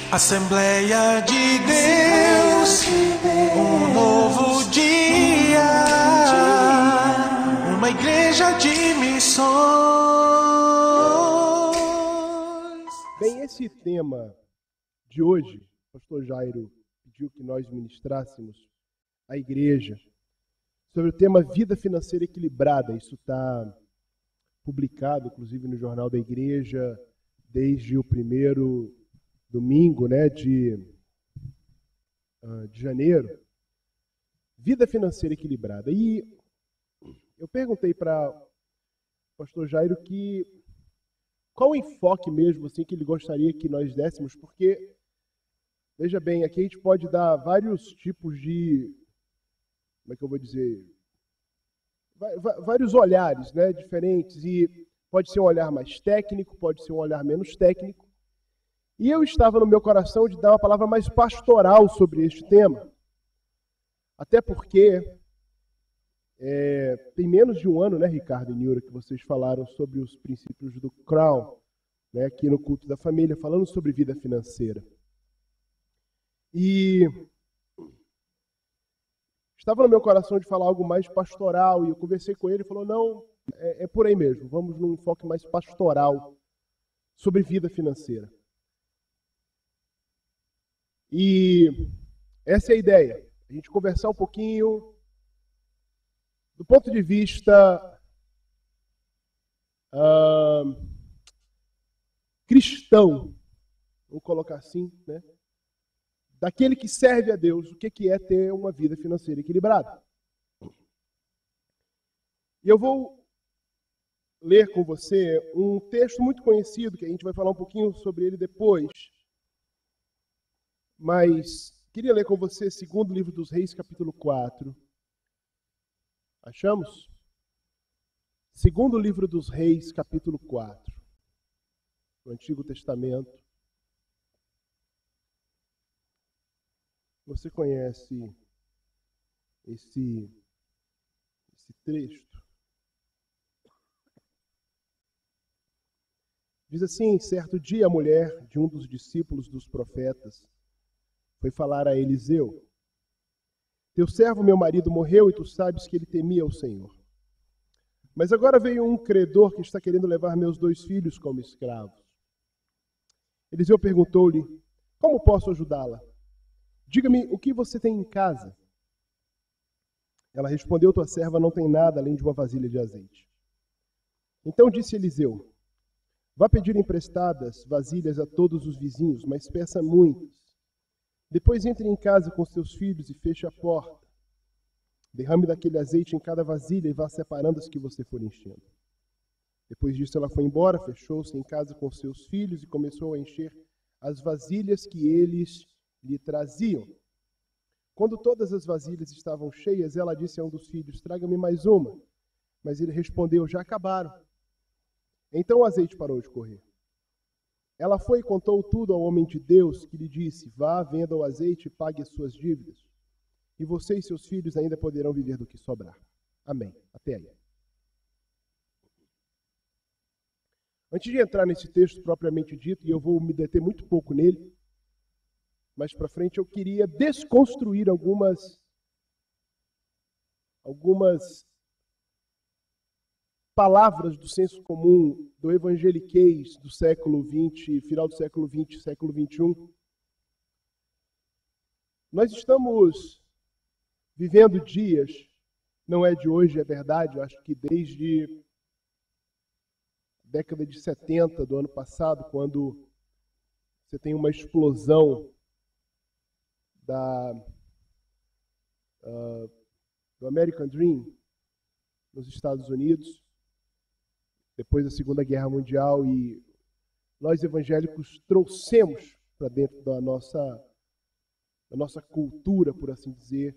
Assembleia de Deus, um novo dia, uma igreja de missões. Bem, esse tema de hoje, o pastor Jairo pediu que nós ministrássemos à igreja sobre o tema vida financeira equilibrada. Isso está publicado, inclusive, no Jornal da Igreja, desde o primeiro domingo, de janeiro. Vida financeira equilibrada. E eu perguntei para o pastor Jairo qual o enfoque mesmo assim, que ele gostaria que nós dessemos, porque, veja bem, aqui a gente pode dar vários tipos de, como é que eu vou dizer, vários olhares, diferentes, e pode ser um olhar mais técnico, pode ser um olhar menos técnico. E eu estava no meu coração de dar uma palavra mais pastoral sobre este tema, até porque tem menos de um ano, Ricardo e Niura, que vocês falaram sobre os princípios do Crown, aqui no Culto da Família, falando sobre vida financeira. E estava no meu coração de falar algo mais pastoral, e eu conversei com ele e falou, não, é por aí mesmo, vamos num enfoque mais pastoral sobre vida financeira. E essa é a ideia, a gente conversar um pouquinho do ponto de vista cristão, vamos colocar assim, daquele que serve a Deus, o que é ter uma vida financeira equilibrada. E eu vou ler com você um texto muito conhecido, que a gente vai falar um pouquinho sobre ele depois, mas queria ler com você segundo livro dos Reis, capítulo 4. Achamos? Segundo livro dos Reis, capítulo 4. No Antigo Testamento. Você conhece esse texto? Diz assim, certo dia a mulher de um dos discípulos dos profetas foi falar a Eliseu: teu servo, meu marido, morreu e tu sabes que ele temia o Senhor. Mas agora veio um credor que está querendo levar meus 2 filhos como escravos. Eliseu perguntou-lhe: como posso ajudá-la? Diga-me o que você tem em casa. Ela respondeu: tua serva não tem nada além de uma vasilha de azeite. Então disse Eliseu: vá pedir emprestadas vasilhas a todos os vizinhos, mas peça muitas. Depois entre em casa com seus filhos e feche a porta. Derrame daquele azeite em cada vasilha e vá separando as que você for enchendo. Depois disso ela foi embora, fechou-se em casa com seus filhos e começou a encher as vasilhas que eles lhe traziam. Quando todas as vasilhas estavam cheias, ela disse a um dos filhos: traga-me mais uma. Mas ele respondeu: já acabaram. Então o azeite parou de correr. Ela foi e contou tudo ao homem de Deus, que lhe disse: vá, venda o azeite e pague as suas dívidas. E você e seus filhos ainda poderão viver do que sobrar. Amém. Até aí. Antes de entrar nesse texto propriamente dito, e eu vou me deter muito pouco nele, mais para frente eu queria desconstruir algumas palavras do senso comum, do evangeliquez do século XX, final do século XX, século XXI. Nós estamos vivendo dias, não é de hoje, é verdade, eu acho que desde a década de 70 do ano passado, quando você tem uma explosão do American Dream nos Estados Unidos, depois da Segunda Guerra Mundial, e nós evangélicos trouxemos para dentro da nossa cultura, por assim dizer,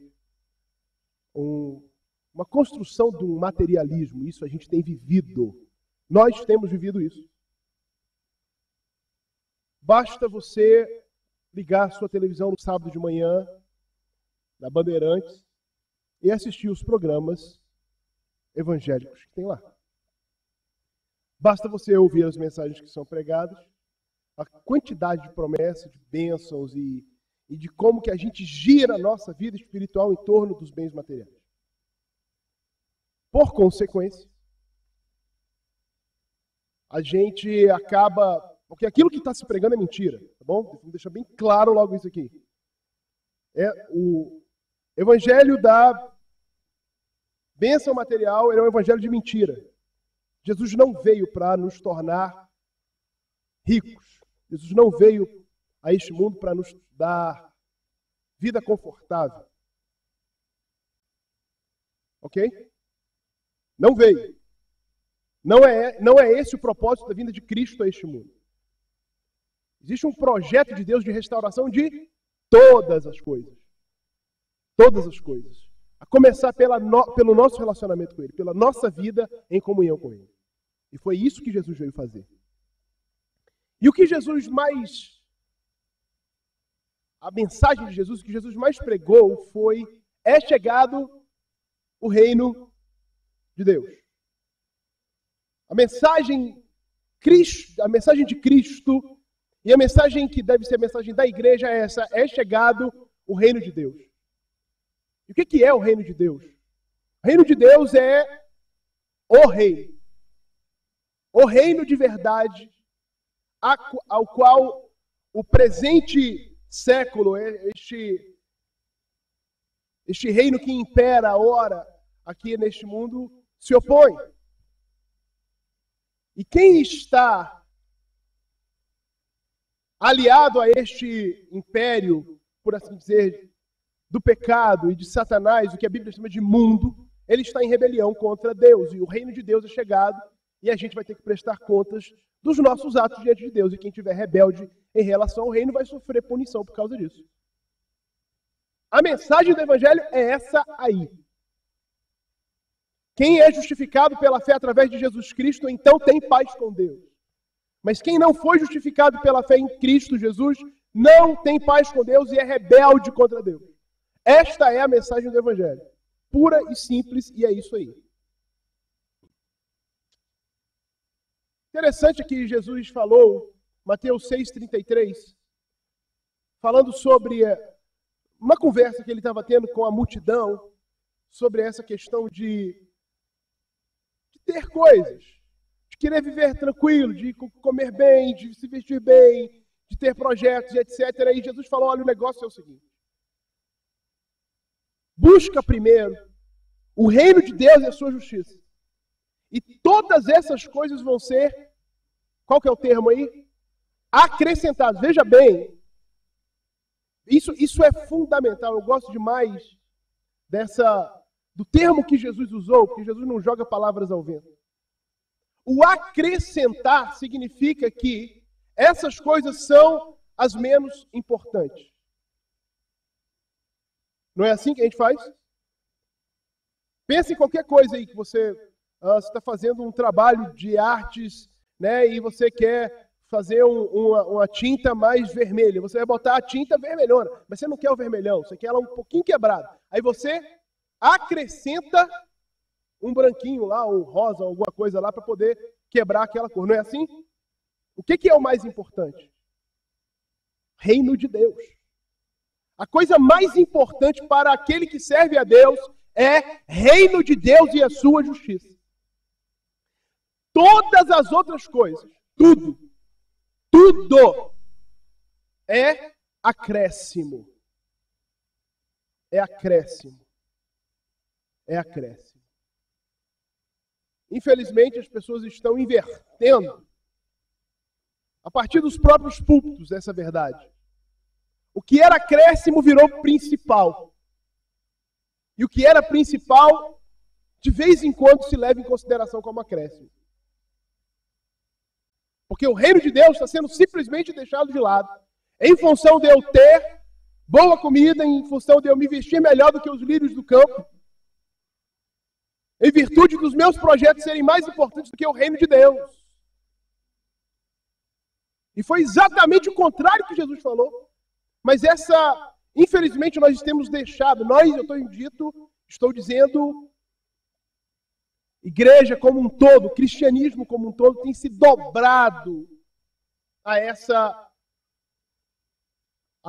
uma construção de um materialismo. Isso a gente tem vivido. Nós temos vivido isso. Basta você ligar a sua televisão no sábado de manhã, na Bandeirantes, e assistir os programas evangélicos que tem lá. Basta você ouvir as mensagens que são pregadas, a quantidade de promessas, de bênçãos e de como que a gente gira a nossa vida espiritual em torno dos bens materiais. Por consequência, a gente acaba... Porque aquilo que está se pregando é mentira, tá bom? Vamos deixar bem claro logo isso aqui. O evangelho da bênção material é um evangelho de mentira. Jesus não veio para nos tornar ricos. Jesus não veio a este mundo para nos dar vida confortável. Ok? Não veio. Não é esse o propósito da vinda de Cristo a este mundo. Existe um projeto de Deus de restauração de todas as coisas. Todas as coisas. A começar pelo nosso relacionamento com Ele, pela nossa vida em comunhão com Ele. E foi isso que Jesus veio fazer. E o que Jesus mais... A mensagem de Jesus, o que Jesus mais pregou foi: é chegado o reino de Deus. A mensagem de Cristo e a mensagem que deve ser a mensagem da igreja é essa: é chegado o reino de Deus. E o que é o reino de Deus? O reino de Deus é o reino. O reino de verdade ao qual o presente século, este reino que impera ora aqui neste mundo, se opõe. E quem está aliado a este império, por assim dizer, do pecado e de Satanás, o que a Bíblia chama de mundo, ele está em rebelião contra Deus. E o reino de Deus é chegado e a gente vai ter que prestar contas dos nossos atos diante de Deus. E quem tiver rebelde em relação ao reino vai sofrer punição por causa disso. A mensagem do Evangelho é essa aí. Quem é justificado pela fé através de Jesus Cristo, então tem paz com Deus. Mas quem não foi justificado pela fé em Cristo Jesus, não tem paz com Deus e é rebelde contra Deus. Esta é a mensagem do Evangelho. Pura e simples, e é isso aí. Interessante que Jesus falou, Mateus 6,33, falando sobre uma conversa que ele estava tendo com a multidão, sobre essa questão de ter coisas, de querer viver tranquilo, de comer bem, de se vestir bem, de ter projetos, etc. E Jesus falou: olha, o negócio é o seguinte: busca primeiro o reino de Deus e a sua justiça. E todas essas coisas vão ser, qual que é o termo aí? Acrescentadas. Veja bem, isso é fundamental. Eu gosto demais do termo que Jesus usou, porque Jesus não joga palavras ao vento. O acrescentar significa que essas coisas são as menos importantes. Não é assim que a gente faz? Pensa em qualquer coisa aí que você está fazendo um trabalho de artes, né, e você quer fazer uma tinta mais vermelha. Você vai botar a tinta vermelhona, mas você não quer o vermelhão, você quer ela um pouquinho quebrada. Aí você acrescenta um branquinho lá, um rosa, alguma coisa lá, para poder quebrar aquela cor. Não é assim? O que é o mais importante? Reino de Deus. A coisa mais importante para aquele que serve a Deus é reino de Deus e a sua justiça. Todas as outras coisas, tudo é acréscimo. É acréscimo. É acréscimo. Infelizmente, as pessoas estão invertendo, a partir dos próprios púlpitos, essa verdade. O que era acréscimo virou principal. E o que era principal, de vez em quando, se leva em consideração como acréscimo. Porque o reino de Deus está sendo simplesmente deixado de lado, em função de eu ter boa comida, em função de eu me vestir melhor do que os lírios do campo, em virtude dos meus projetos serem mais importantes do que o reino de Deus. E foi exatamente o contrário que Jesus falou. Mas infelizmente, nós temos deixado, estou dizendo, igreja como um todo, cristianismo como um todo, tem se dobrado a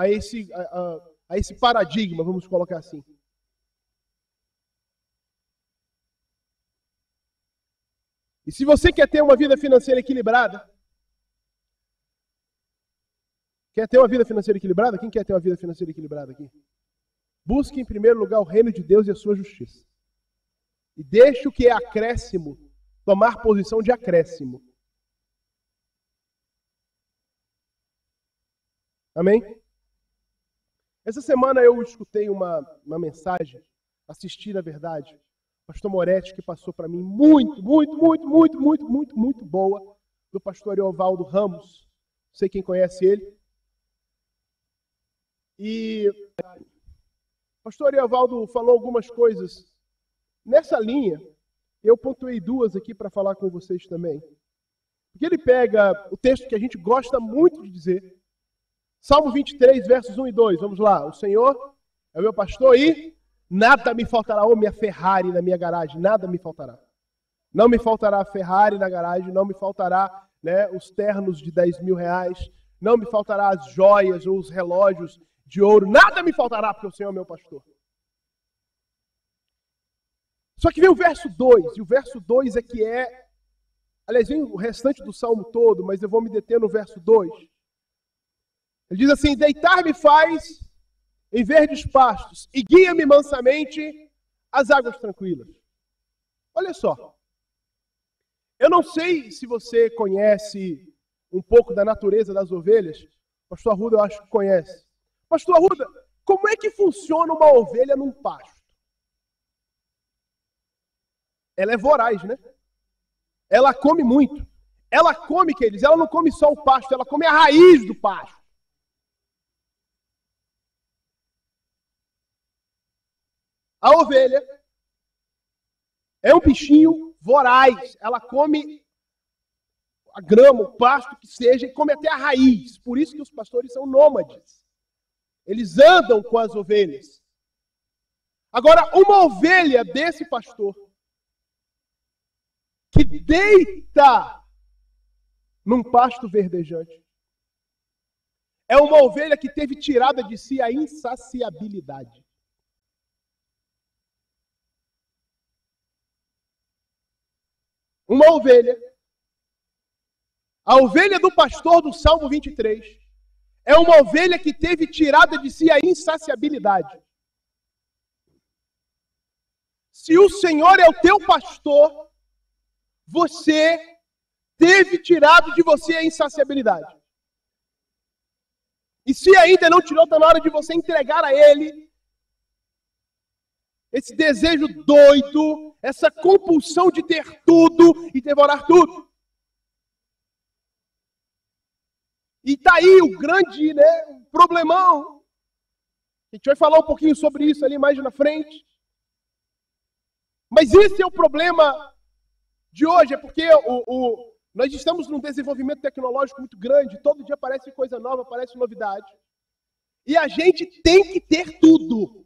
esse paradigma, vamos colocar assim. E se você quer ter uma vida financeira equilibrada, quer ter uma vida financeira equilibrada? Quem quer ter uma vida financeira equilibrada aqui? Busque em primeiro lugar o reino de Deus e a sua justiça. E deixe o que é acréscimo tomar posição de acréscimo. Amém? Essa semana eu escutei uma mensagem, assisti na verdade, pastor Moretti, que passou para mim muito boa, do pastor Eovaldo Ramos. Não sei quem conhece ele. E o pastor Eovaldo falou algumas coisas nessa linha. Eu pontuei duas aqui para falar com vocês também. Porque ele pega o texto que a gente gosta muito de dizer, Salmo 23, versos 1 e 2. Vamos lá. O Senhor é o meu pastor e nada me faltará. Ou minha Ferrari na minha garagem, nada me faltará. Não me faltará a Ferrari na garagem, não me faltará, né, os ternos de 10 mil reais, não me faltará as joias ou os relógios de ouro, nada me faltará, porque o Senhor é meu pastor. Só que vem o verso 2, e o verso 2 é que é, aliás, vem o restante do salmo todo, mas eu vou me deter no verso 2. Ele diz assim: deitar-me faz em verdes pastos, e guia-me mansamente às águas tranquilas. Olha só, eu não sei se você conhece um pouco da natureza das ovelhas, pastor Arruda eu acho que conhece. Pastor Arruda, como é que funciona uma ovelha num pasto? Ela é voraz, né? Ela come muito. Ela come, queridos, ela não come só o pasto, ela come a raiz do pasto. A ovelha é um bichinho voraz. Ela come a grama, o pasto que seja, e come até a raiz. Por isso que os pastores são nômades. Eles andam com as ovelhas. Agora, uma ovelha desse pastor que deita num pasto verdejante é uma ovelha que teve tirada de si a insaciabilidade. Uma ovelha, a ovelha do pastor do Salmo 23, é uma ovelha que teve tirada de si a insaciabilidade. Se o Senhor é o teu pastor, você teve tirado de você a insaciabilidade. E se ainda não tirou, está na hora de você entregar a Ele esse desejo doido, essa compulsão de ter tudo e devorar tudo. E está aí o grande, problemão. A gente vai falar um pouquinho sobre isso ali mais na frente. Mas esse é o problema de hoje, é porque nós estamos num desenvolvimento tecnológico muito grande, todo dia aparece coisa nova, aparece novidade. E a gente tem que ter tudo.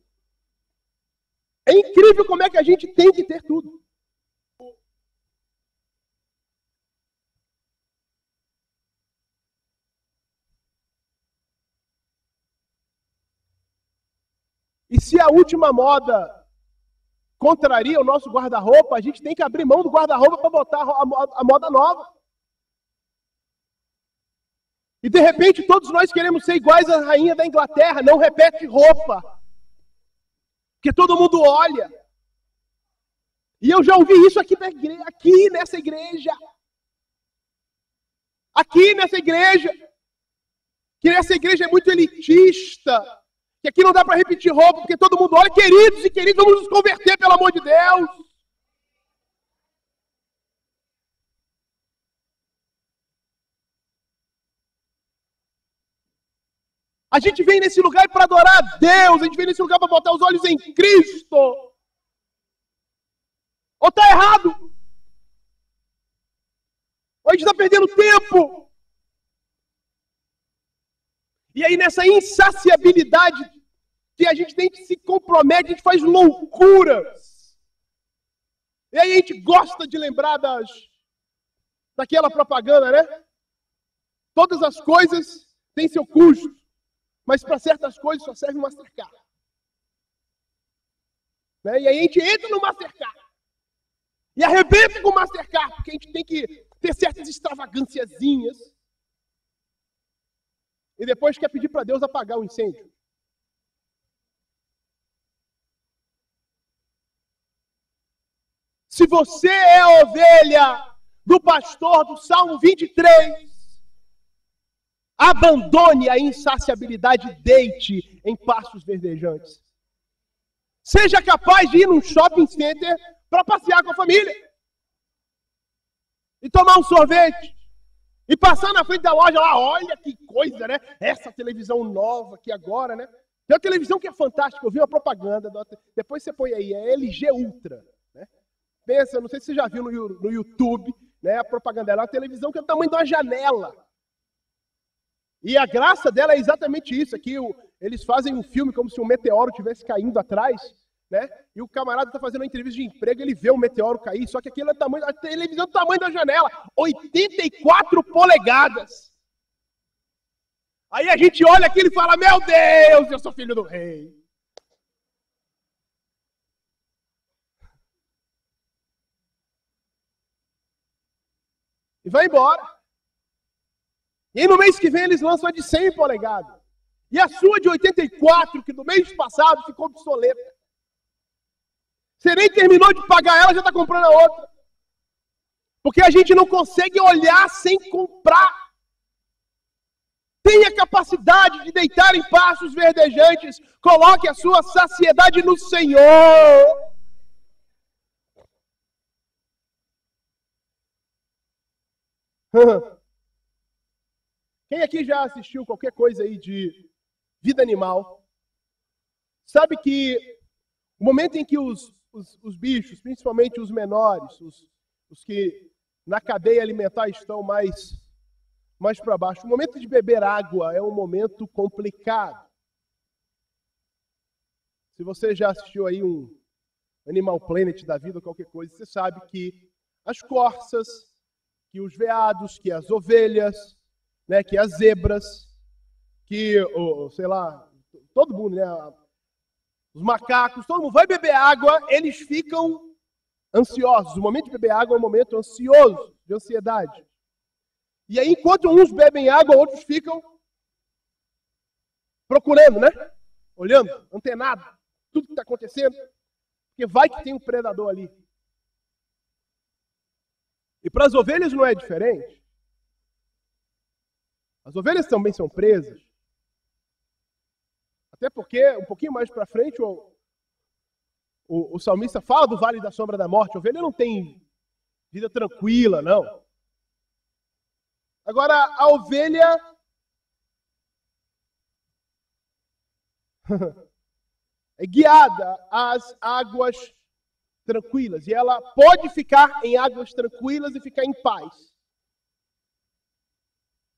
É incrível como é que a gente tem que ter tudo. E se a última moda contraria o nosso guarda-roupa, a gente tem que abrir mão do guarda-roupa para botar a moda nova. E de repente todos nós queremos ser iguais à rainha da Inglaterra, não repete roupa. Porque todo mundo olha. E eu já ouvi isso aqui nessa igreja. Aqui nessa igreja. Que essa igreja é muito elitista. Que aqui não dá para repetir roupa, porque todo mundo olha. Queridos e queridas, vamos nos converter, pelo amor de Deus. A gente vem nesse lugar para adorar a Deus. A gente vem nesse lugar para botar os olhos em Cristo. Ou está errado? Ou a gente está perdendo tempo? E aí nessa insaciabilidade que a gente tem que se compromete, a gente faz loucuras. E aí a gente gosta de lembrar daquela propaganda, né? Todas as coisas têm seu custo, mas para certas coisas só serve o Mastercard. Né? E aí a gente entra no Mastercard e arrebenta com o Mastercard, porque a gente tem que ter certas extravagânciazinhas. E depois quer pedir para Deus apagar o incêndio. Se você é a ovelha do pastor do Salmo 23, abandone a insaciabilidade e deite em pastos verdejantes. Seja capaz de ir num shopping center para passear com a família. E tomar um sorvete. E passar na frente da loja lá, olha que coisa, né? Essa televisão nova aqui agora, né? Tem uma televisão que é fantástica, eu vi uma propaganda, depois você põe aí, é LG Ultra. Né? Pensa, não sei se você já viu no YouTube, né, a propaganda dela, é uma televisão que é do tamanho de uma janela. E a graça dela é exatamente isso, aqui eles fazem um filme como se um meteoro estivesse caindo atrás, né? E o camarada está fazendo uma entrevista de emprego, ele vê o meteoro cair, só que aquilo é do tamanho, a televisão é do tamanho da janela, 84 polegadas. Aí a gente olha aquilo e fala, meu Deus, eu sou filho do rei. E vai embora. E aí no mês que vem eles lançam a de 100 polegadas. E a sua de 84, que no mês passado ficou obsoleta. Você nem terminou de pagar ela, já está comprando a outra. Porque a gente não consegue olhar sem comprar. Tenha capacidade de deitar em pastos verdejantes. Coloque a sua saciedade no Senhor. Quem aqui já assistiu qualquer coisa aí de vida animal, sabe que o momento em que os bichos, principalmente os menores, os que na cadeia alimentar estão mais para baixo, o momento de beber água é um momento complicado. Se você já assistiu aí um Animal Planet da vida ou qualquer coisa, você sabe que as corças, que os veados, que as ovelhas, né, que as zebras, que, sei lá, todo mundo, né, os macacos, todo mundo vai beber água, eles ficam ansiosos. O momento de beber água é um momento ansioso, de ansiedade. E aí, enquanto uns bebem água, outros ficam procurando, né? Olhando, antenado, tudo que está acontecendo. Porque vai que tem um predador ali. E para as ovelhas não é diferente. As ovelhas também são presas. Até porque, um pouquinho mais para frente, o salmista fala do vale da sombra da morte. A ovelha não tem vida tranquila, não. Agora, a ovelha é guiada às águas tranquilas. E ela pode ficar em águas tranquilas e ficar em paz.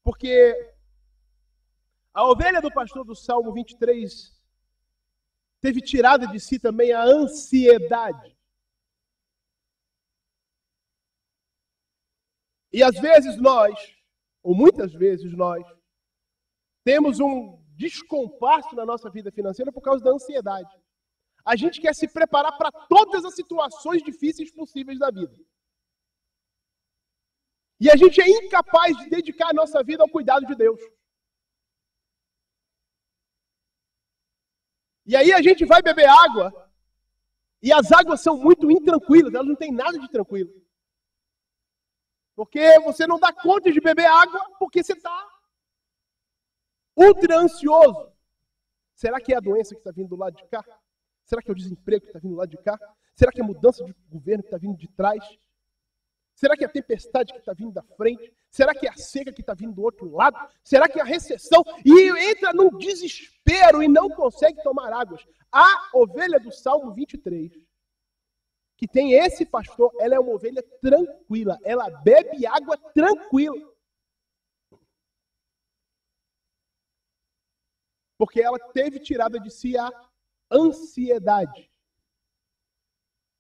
Porque a ovelha do pastor do Salmo 23 teve tirada de si também a ansiedade. E às vezes nós, ou muitas vezes nós, temos um descompasso na nossa vida financeira por causa da ansiedade. A gente quer se preparar para todas as situações difíceis possíveis da vida. E a gente é incapaz de dedicar a nossa vida ao cuidado de Deus. E aí a gente vai beber água, e as águas são muito intranquilas, elas não têm nada de tranquilo. Porque você não dá conta de beber água porque você está ultra ansioso. Será que é a doença que está vindo do lado de cá? Será que é o desemprego que está vindo do lado de cá? Será que é a mudança de governo que está vindo de trás? Será que é a tempestade que está vindo da frente? Será que é a seca que está vindo do outro lado? Será que é a recessão? E entra num desespero e não consegue tomar águas. A ovelha do Salmo 23, que tem esse pastor, ela é uma ovelha tranquila. Ela bebe água tranquila. Porque ela teve tirada de si a ansiedade.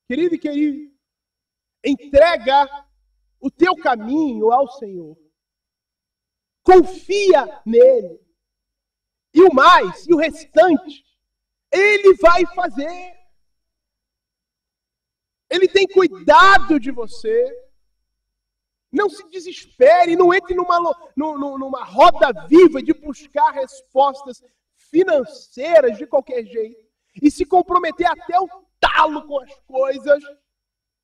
Querido e querido, entrega o teu caminho ao Senhor. confia nele. E o mais, e o restante, ele vai fazer. Ele tem cuidado de você. Não se desespere, não entre numa roda viva de buscar respostas financeiras de qualquer jeito e se comprometer até o talo com as coisas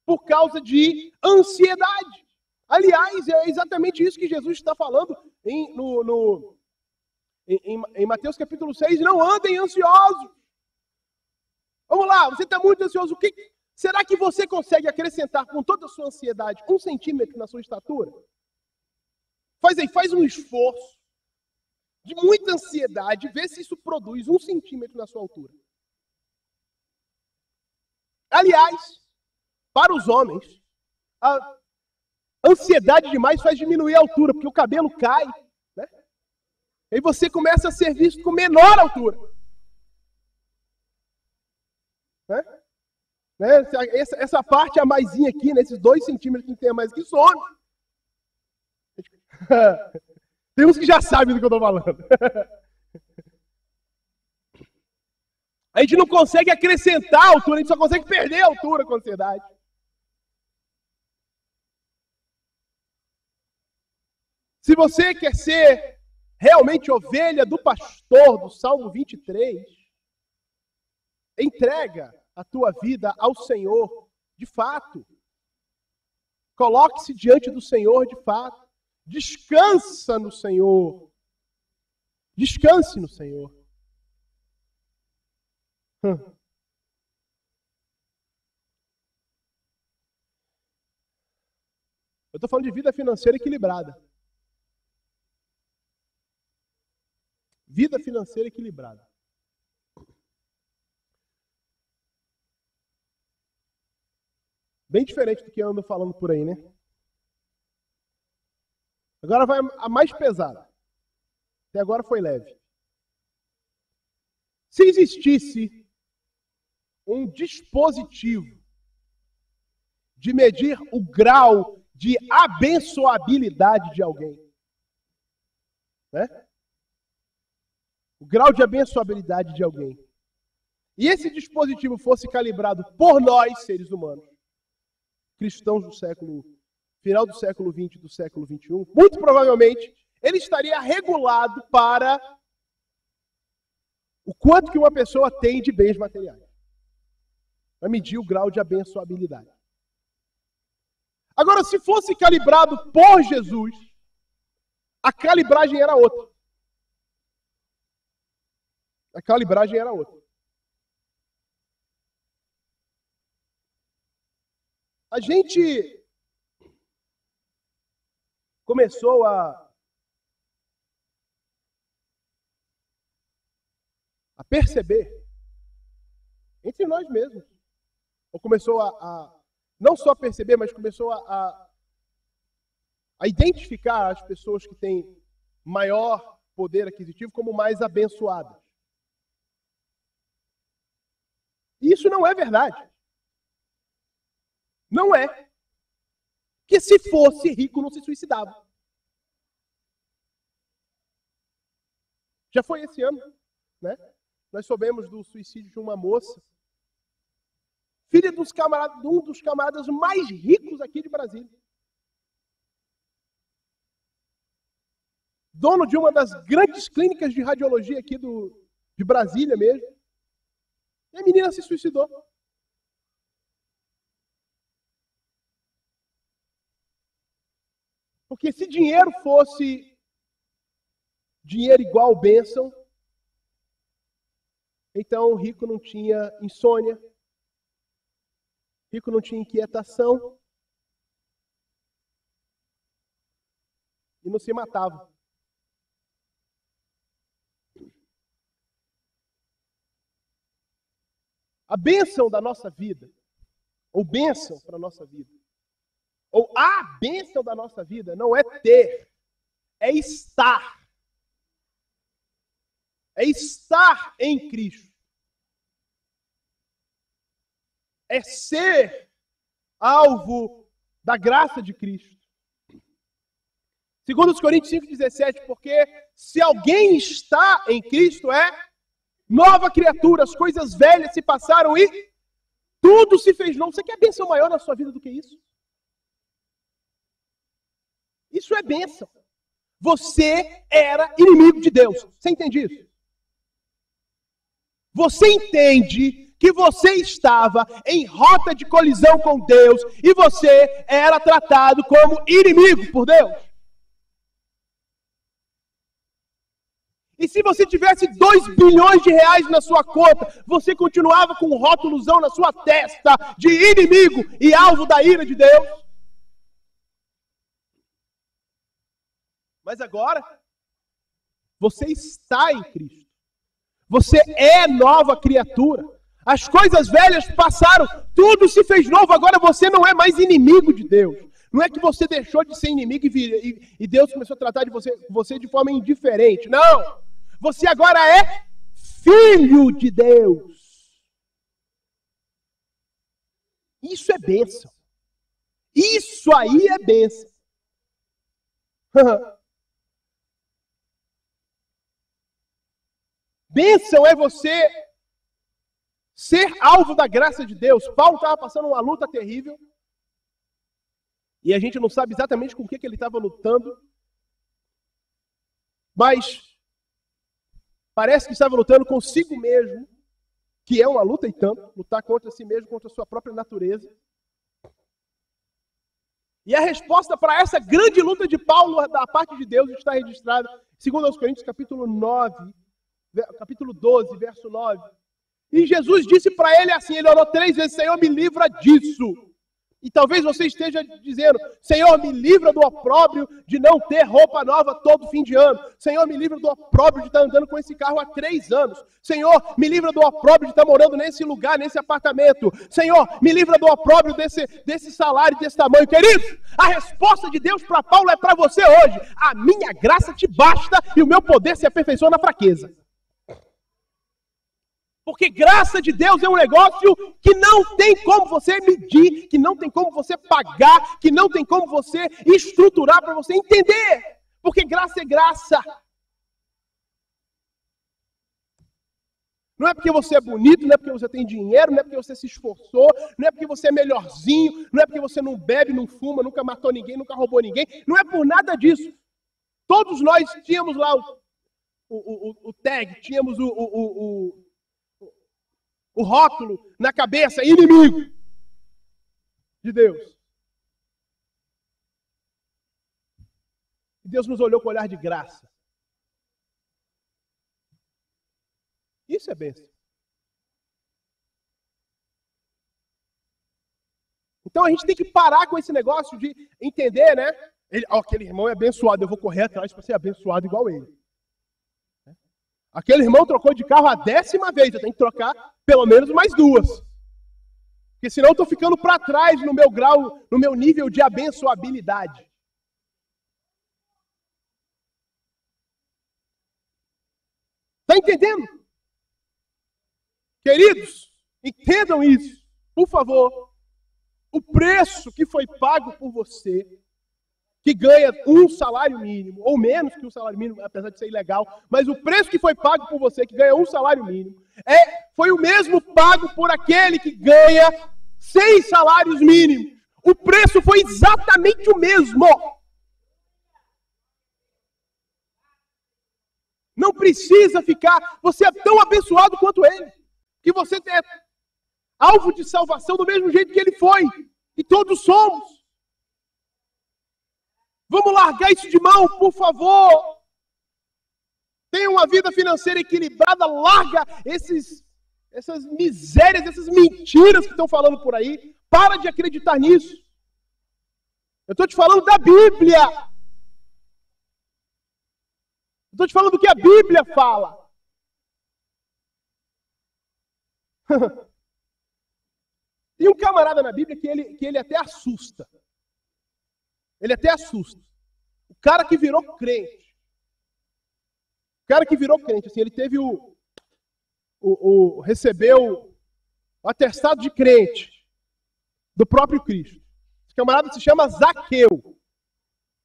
por causa de ansiedade. Aliás, é exatamente isso que Jesus está falando em Mateus capítulo 6. Não andem ansiosos. Vamos lá, você está muito ansioso. Será que você consegue acrescentar com toda a sua ansiedade 1 centímetro na sua estatura? Faz um esforço de muita ansiedade, vê se isso produz 1 centímetro na sua altura. Aliás, para os homens, a ansiedade demais faz diminuir a altura, porque o cabelo cai, né? E você começa a ser visto com menor altura. Né? Essa parte a maisinha aqui, nesses 2 centímetros que tem a mais aqui, some. Tem uns que já sabem do que eu estou falando. A gente não consegue acrescentar a altura, a gente só consegue perder a altura com a ansiedade. Se você quer ser realmente ovelha do pastor do Salmo 23, entrega a tua vida ao Senhor de fato. Coloque-se diante do Senhor de fato. Descansa no Senhor. Descanse no Senhor. Eu estou falando de vida financeira equilibrada. Vida financeira equilibrada. Bem diferente do que eu ando falando por aí, né? Agora vai a mais pesada. Até agora foi leve. Se existisse um dispositivo de medir o grau de abençoabilidade de alguém, né? O grau de abençoabilidade de alguém. E esse dispositivo fosse calibrado por nós, seres humanos, cristãos do final do século XX e do século XXI, muito provavelmente ele estaria regulado para o quanto que uma pessoa tem de bens materiais. Para medir o grau de abençoabilidade. Agora, se fosse calibrado por Jesus, a calibragem era outra. A calibragem era outra. A gente começou a perceber entre nós mesmos. Ou começou não só a perceber, mas começou a identificar as pessoas que têm maior poder aquisitivo como mais abençoadas. E isso não é verdade. Não é. Porque se fosse rico, não se suicidava. Já foi esse ano, né? Nós soubemos do suicídio de uma moça, filha de um dos camaradas mais ricos aqui de Brasília. Dono de uma das grandes clínicas de radiologia aqui de Brasília mesmo. E a menina se suicidou. Porque se dinheiro fosse dinheiro igual bênção, então o rico não tinha insônia, rico não tinha inquietação e não se matava. A bênção da nossa vida, ou bênção para a nossa vida, ou a bênção da nossa vida não é ter, é estar. É estar em Cristo. É ser alvo da graça de Cristo. Segundo os Coríntios 5,17, porque se alguém está em Cristo é nova criatura, as coisas velhas se passaram e tudo se fez novo. Você quer bênção maior na sua vida do que isso? Isso é bênção. Você era inimigo de Deus. Você entende isso? Você entende que você estava em rota de colisão com Deus e você era tratado como inimigo por Deus. E se você tivesse 2 bilhões de reais na sua conta, você continuava com um rótulozão na sua testa de inimigo e alvo da ira de Deus? Mas agora, você está em Cristo. Você é nova criatura. As coisas velhas passaram, tudo se fez novo. Agora você não é mais inimigo de Deus. Não é que você deixou de ser inimigo e Deus começou a tratar de você de forma indiferente. Não! Você agora é filho de Deus. Isso é bênção. Isso aí é bênção. Bênção é você ser alvo da graça de Deus. Paulo estava passando uma luta terrível. E a gente não sabe exatamente com o que ele estava lutando. Mas parece que estava lutando consigo mesmo. Que é uma luta e tanto. Lutar contra si mesmo, contra a sua própria natureza. E a resposta para essa grande luta de Paulo da parte de Deus está registrada em 2 Coríntios capítulo 12, verso 9. E Jesus disse para ele assim, ele orou 3 vezes, Senhor, me livra disso. E talvez você esteja dizendo, Senhor, me livra do opróbrio de não ter roupa nova todo fim de ano. Senhor, me livra do opróbrio de estar andando com esse carro há 3 anos. Senhor, me livra do opróbrio de estar morando nesse lugar, nesse apartamento. Senhor, me livra do opróbrio desse salário, desse tamanho. Querido, a resposta de Deus para Paulo é para você hoje. A minha graça te basta e o meu poder se aperfeiçoa na fraqueza. Porque graça de Deus é um negócio que não tem como você medir, que não tem como você pagar, que não tem como você estruturar para você entender. Porque graça é graça. Não é porque você é bonito, não é porque você tem dinheiro, não é porque você se esforçou, não é porque você é melhorzinho, não é porque você não bebe, não fuma, nunca matou ninguém, nunca roubou ninguém. Não é por nada disso. Todos nós tínhamos lá o tag, tínhamos o rótulo na cabeça, inimigo de Deus. E Deus nos olhou com olhar de graça. Isso é bênção. Então a gente tem que parar com esse negócio de entender, né? Aquele irmão é abençoado, eu vou correr atrás para ser abençoado igual ele. Aquele irmão trocou de carro a 10ª vez, eu tenho que trocar pelo menos mais 2. Porque senão eu estou ficando para trás no meu grau, no meu nível de abençoabilidade. Está entendendo? Queridos, entendam isso. Por favor, o preço que foi pago por você, que ganha um salário mínimo, ou menos que um salário mínimo, apesar de ser ilegal, mas o preço que foi pago por você, que ganha um salário mínimo, foi o mesmo pago por aquele que ganha 6 salários mínimos. O preço foi exatamente o mesmo. Não precisa ficar, você é tão abençoado quanto ele, que você é alvo de salvação do mesmo jeito que ele foi, e todos somos. Vamos largar isso de mão, por favor. Tenha uma vida financeira equilibrada, larga essas misérias, essas mentiras que estão falando por aí. Para de acreditar nisso. Eu estou te falando da Bíblia. Eu estou te falando do que a Bíblia fala. Tem um camarada na Bíblia que ele até assusta. Ele até assusta. O cara que virou crente. O cara que virou crente, assim, ele teve recebeu o atestado de crente do próprio Cristo. Esse camarada se chama Zaqueu.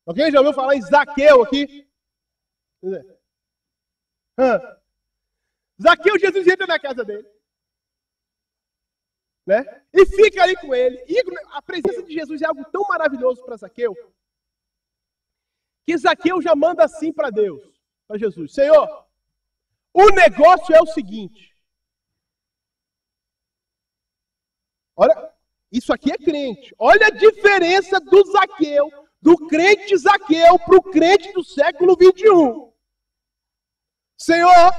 Alguém já ouviu falar em Zaqueu aqui? Zaqueu, Jesus entra na casa dele. Né? E fica ali com ele. E a presença de Jesus é algo tão maravilhoso para Zaqueu, que Zaqueu já manda assim para Deus, para Jesus: Senhor, o negócio é o seguinte. Olha, isso aqui é crente. Olha a diferença do Zaqueu, do crente Zaqueu para o crente do século 21. Senhor,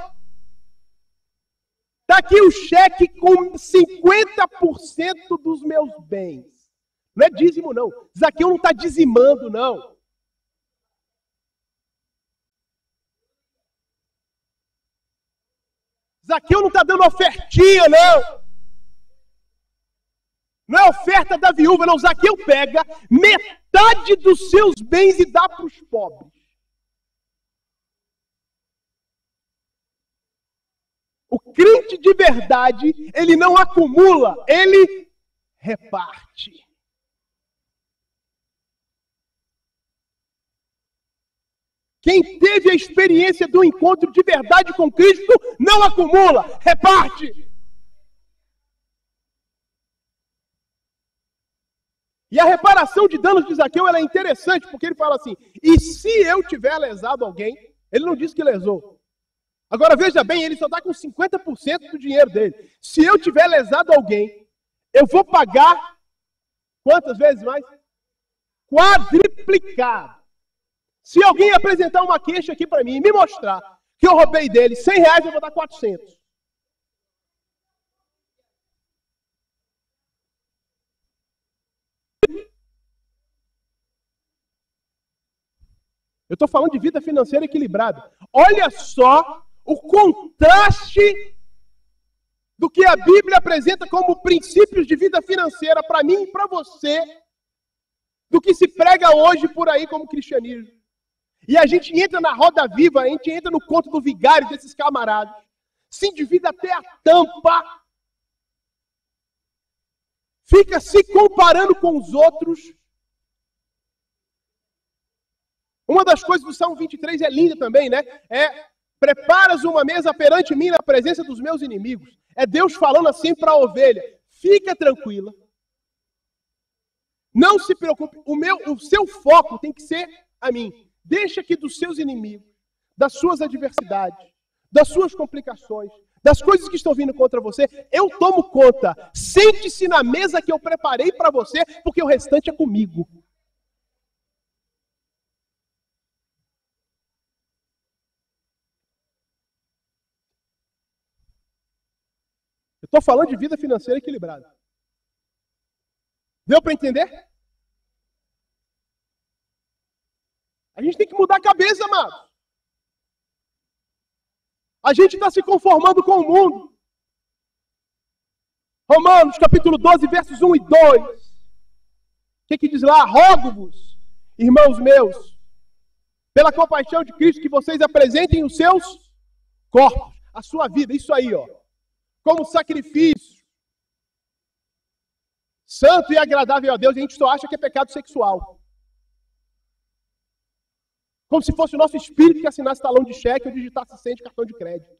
está aqui o cheque com 50% dos meus bens. Não é dízimo, não. Zaqueu não está dizimando, não. Zaqueu não está dando ofertinha, não. Não é oferta da viúva, não. Zaqueu pega metade dos seus bens e dá para os pobres. O crente de verdade, ele não acumula, ele reparte. Quem teve a experiência do encontro de verdade com Cristo, não acumula, reparte. E a reparação de danos de Zaqueu, ela é interessante, porque ele fala assim: e se eu tiver lesado alguém? Ele não diz que lesou. Agora veja bem, ele só está com 50% do dinheiro dele. Se eu tiver lesado alguém, eu vou pagar quantas vezes mais? Quadriplicado. Se alguém apresentar uma queixa aqui para mim e me mostrar que eu roubei dele R$100, eu vou dar 400. Eu estou falando de vida financeira equilibrada. Olha só o contraste do que a Bíblia apresenta como princípios de vida financeira para mim e para você, do que se prega hoje por aí como cristianismo. E a gente entra na roda viva, a gente entra no conto do vigário desses camaradas, se endivida até a tampa, fica se comparando com os outros. Uma das coisas do Salmo 23 é linda também, né? Preparas uma mesa perante mim na presença dos meus inimigos. É Deus falando assim para a ovelha: fica tranquila. Não se preocupe. O seu foco tem que ser a mim. Deixa que dos seus inimigos, das suas adversidades, das suas complicações, das coisas que estão vindo contra você, eu tomo conta. Sente-se na mesa que eu preparei para você, porque o restante é comigo. Eu estou falando de vida financeira equilibrada. Deu para entender? A gente tem que mudar a cabeça, amados. A gente está se conformando com o mundo. Romanos, capítulo 12, versos 1 e 2. O que diz lá? Rogo-vos, irmãos meus, pela compaixão de Cristo, que vocês apresentem os seus corpos, a sua vida, isso aí, ó, como sacrifício santo e agradável a Deus. E a gente só acha que é pecado sexual. Como se fosse o nosso espírito que assinasse talão de cheque ou digitasse senha de cartão de crédito.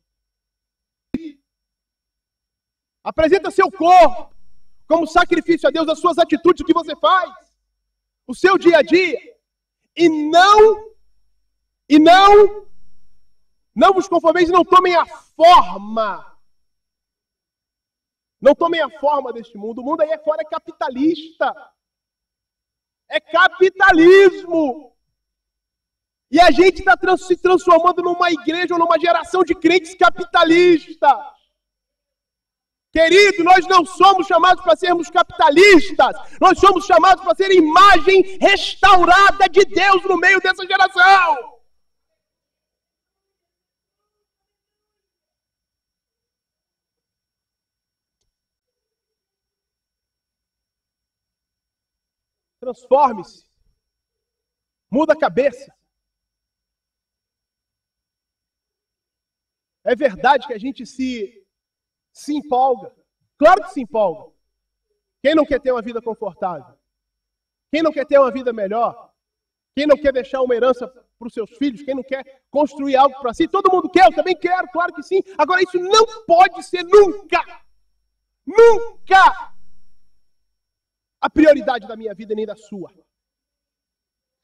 Apresenta seu corpo como sacrifício a Deus, as suas atitudes, o que você faz, o seu dia a dia. E não vos conformeis, não tomem a forma. Não tomem a forma deste mundo. O mundo aí fora é capitalista. É capitalismo. E a gente está se transformando numa igreja ou numa geração de crentes capitalistas. Querido, nós não somos chamados para sermos capitalistas. Nós somos chamados para ser imagem restaurada de Deus no meio dessa geração. Transforme-se. Muda a cabeça. É verdade que a gente se empolga. Claro que se empolga. Quem não quer ter uma vida confortável? Quem não quer ter uma vida melhor? Quem não quer deixar uma herança para os seus filhos? Quem não quer construir algo para si? Todo mundo quer, eu também quero, claro que sim. Agora, isso não pode ser nunca, nunca a prioridade da minha vida nem da sua.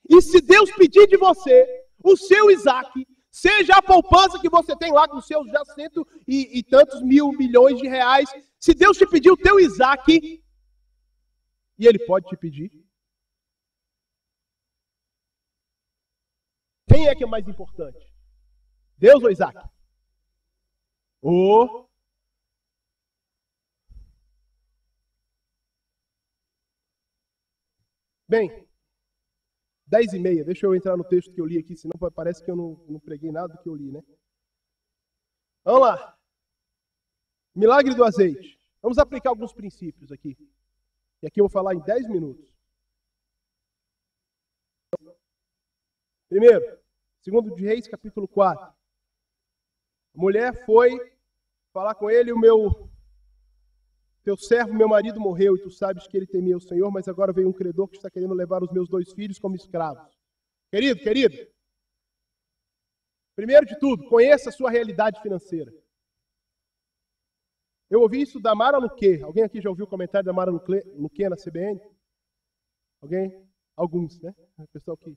E se Deus pedir de você o seu Isaac, seja a poupança que você tem lá com seus já cento e tantos mil milhões de reais, se Deus te pedir o teu Isaac, e Ele pode te pedir, quem é que é mais importante? Deus ou Isaac? Bem, 10h30, deixa eu entrar no texto que eu li aqui, senão parece que eu não preguei nada do que eu li, né? Vamos lá. Milagre do azeite. Vamos aplicar alguns princípios aqui. E aqui eu vou falar em 10 minutos. Primeiro, 2 de Reis, capítulo 4. A mulher foi falar com ele, teu servo, meu marido, morreu, e tu sabes que ele temia o Senhor, mas agora veio um credor que está querendo levar os meus 2 filhos como escravos. Querido, primeiro de tudo, conheça a sua realidade financeira. Eu ouvi isso da Mara Luque. Alguém aqui já ouviu o comentário da Mara Luque na CBN? Alguém? Alguns, né? O pessoal que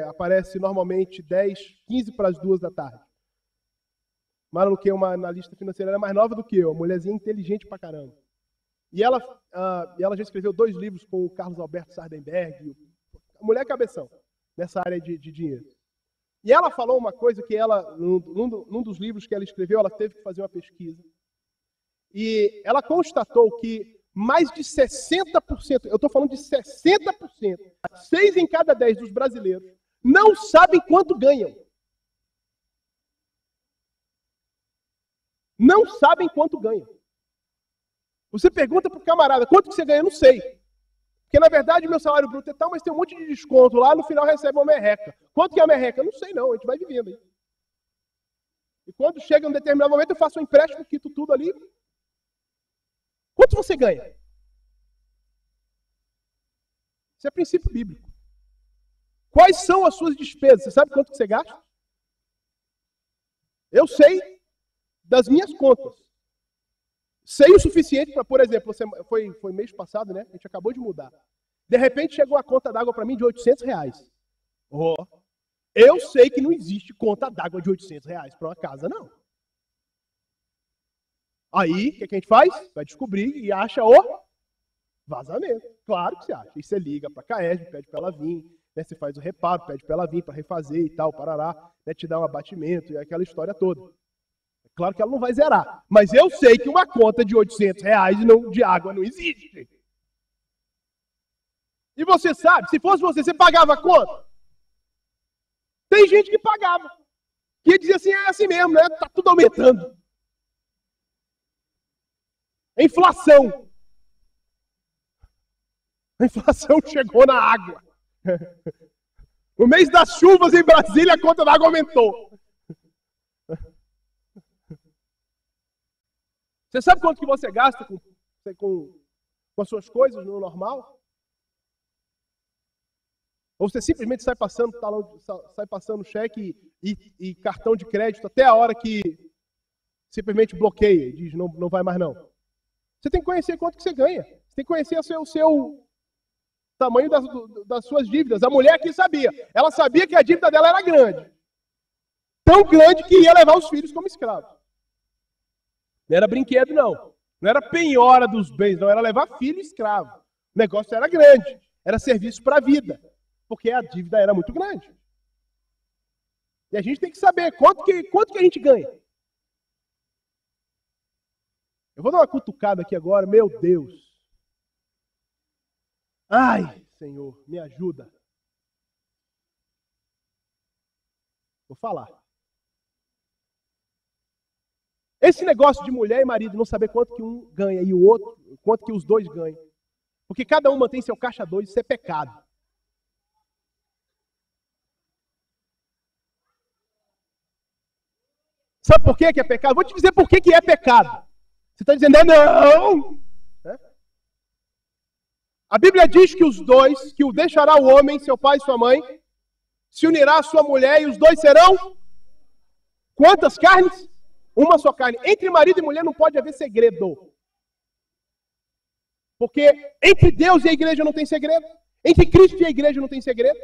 aparece normalmente 15 para as 2 da tarde. Mara Luque é uma analista financeira, ela é mais nova do que eu, uma mulherzinha inteligente pra caramba. E ela já escreveu 2 livros com o Carlos Alberto Sardenberg, a mulher cabeção, nessa área de dinheiro. E ela falou uma coisa que num dos livros que ela escreveu, ela teve que fazer uma pesquisa. E ela constatou que mais de 60%, eu estou falando de 60%, 6 em cada 10 dos brasileiros, não sabem quanto ganham. Não sabem quanto ganham. Você pergunta para o camarada, quanto que você ganha? Eu não sei. Porque, na verdade, meu salário bruto é tal, mas tem um monte de desconto lá, no final recebe uma merreca. Quanto que é a merreca? Eu não sei não, a gente vai vivendo aí. E quando chega um determinado momento, eu faço um empréstimo, quito tudo ali. Quanto você ganha? Isso é princípio bíblico. Quais são as suas despesas? Você sabe quanto que você gasta? Eu sei das minhas contas. Sei o suficiente para, por exemplo, foi mês passado, né? A gente acabou de mudar. De repente chegou a conta d'água para mim de R$800. Eu sei que não existe conta d'água de R$800 para uma casa, não. Aí, o que a gente faz? Vai descobrir e acha o vazamento. Claro que você acha. E você liga para a CAESB, pede para ela vir, né? Você faz o reparo, pede para ela vir para refazer e tal, parará, né? Te dá um abatimento e aquela história toda. Claro que ela não vai zerar. Mas eu sei que uma conta de R$800 de água não existe. E você sabe, se fosse você pagava a conta? Tem gente que pagava. Que ia dizer assim, é assim mesmo, né? Tá tudo aumentando. A inflação. A inflação chegou na água. No mês das chuvas em Brasília, a conta da água aumentou. Você sabe quanto que você gasta com as suas coisas no normal? Ou você simplesmente sai passando cheque e cartão de crédito até a hora que simplesmente bloqueia e diz não vai mais não. Você tem que conhecer quanto que você ganha. Você tem que conhecer o seu tamanho das suas dívidas. A mulher aqui sabia. Ela sabia que a dívida dela era grande. Tão grande que ia levar os filhos como escravos. Não era brinquedo, não. Não era penhora dos bens, não. Era levar filho escravo. O negócio era grande. Era serviço para a vida. Porque a dívida era muito grande. E a gente tem que saber quanto que a gente ganha. Eu vou dar uma cutucada aqui agora. Meu Deus. Ai, Senhor, me ajuda. Vou falar. Esse negócio de mulher e marido não saber quanto que um ganha e o outro, quanto que os dois ganham. Porque cada um mantém seu caixa dois, isso é pecado. Sabe por que é pecado? Vou te dizer por que é pecado. Você está dizendo, não! A Bíblia diz que os dois, que o deixará o homem, seu pai e sua mãe, se unirá à sua mulher e os dois serão quantas carnes? Uma só carne. Entre marido e mulher não pode haver segredo. Porque entre Deus e a igreja não tem segredo. Entre Cristo e a igreja não tem segredo.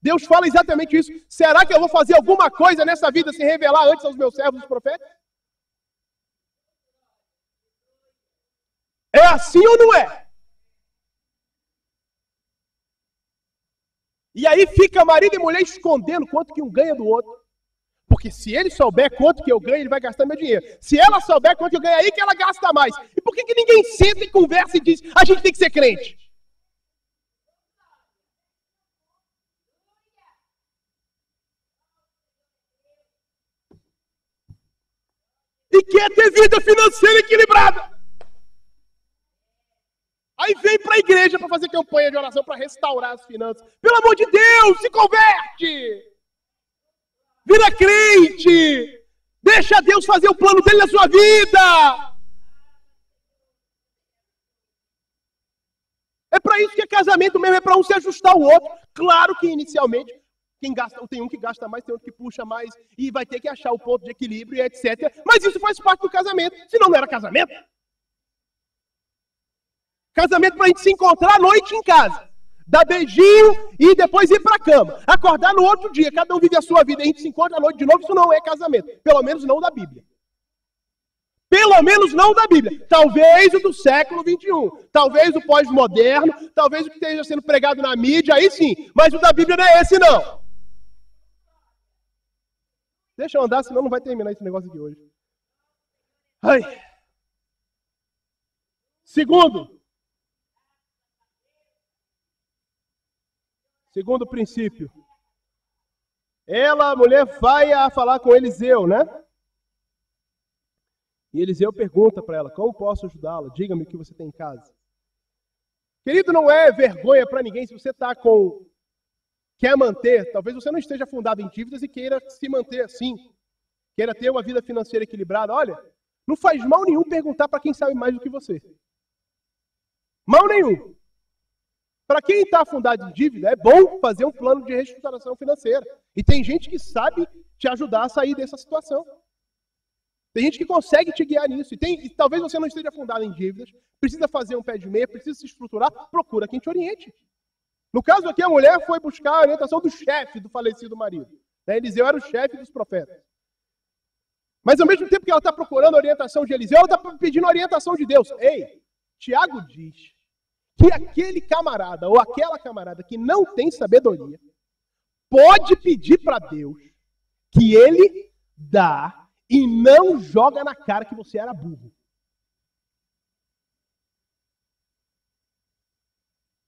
Deus fala exatamente isso. Será que eu vou fazer alguma coisa nessa vida sem revelar antes aos meus servos, os profetas? É assim ou não é? E aí fica marido e mulher escondendo quanto que um ganha do outro. Porque se ele souber quanto que eu ganho, ele vai gastar meu dinheiro. Se ela souber quanto que eu ganho, aí que ela gasta mais. E por que ninguém senta e conversa e diz, a gente tem que ser crente? E quer ter vida financeira equilibrada. Aí vem para a igreja para fazer campanha de oração para restaurar as finanças. Pelo amor de Deus, se converte! Vira crente! Deixa Deus fazer o plano dele na sua vida! É para isso que é casamento mesmo, é para um se ajustar ao outro. Claro que inicialmente, tem um que gasta mais, tem outro que puxa mais, e vai ter que achar o ponto de equilíbrio e etc. Mas isso faz parte do casamento, senão não era casamento. Casamento pra gente se encontrar à noite em casa. Dar beijinho e depois ir pra cama. Acordar no outro dia, cada um vive a sua vida. A gente se encontra à noite de novo, isso não é casamento. Pelo menos não da Bíblia. Pelo menos não da Bíblia. Talvez o do século XXI. Talvez o pós-moderno. Talvez o que esteja sendo pregado na mídia, aí sim. Mas o da Bíblia não é esse, não. Deixa eu andar, senão não vai terminar esse negócio aqui hoje. Ai. Segundo princípio. A mulher, vai a falar com Eliseu, né? E Eliseu pergunta para ela, como posso ajudá-la? Diga-me o que você tem em casa. Querido, não é vergonha para ninguém se você quer manter, talvez você não esteja fundado em dívidas e queira se manter assim, queira ter uma vida financeira equilibrada. Olha, não faz mal nenhum perguntar para quem sabe mais do que você. Mal nenhum. Para quem está fundado em dívida, é bom fazer um plano de reestruturação financeira. E tem gente que sabe te ajudar a sair dessa situação. Tem gente que consegue te guiar nisso. E talvez você não esteja fundado em dívidas, precisa fazer um pé de meia, precisa se estruturar, procura quem te oriente. No caso aqui, a mulher foi buscar a orientação do chefe do falecido marido. Eliseu era o chefe dos profetas. Mas ao mesmo tempo que ela está procurando a orientação de Eliseu, ela está pedindo a orientação de Deus. Ei, Tiago diz que aquele camarada ou aquela camarada que não tem sabedoria pode pedir para Deus que ele dá e não joga na cara que você era burro.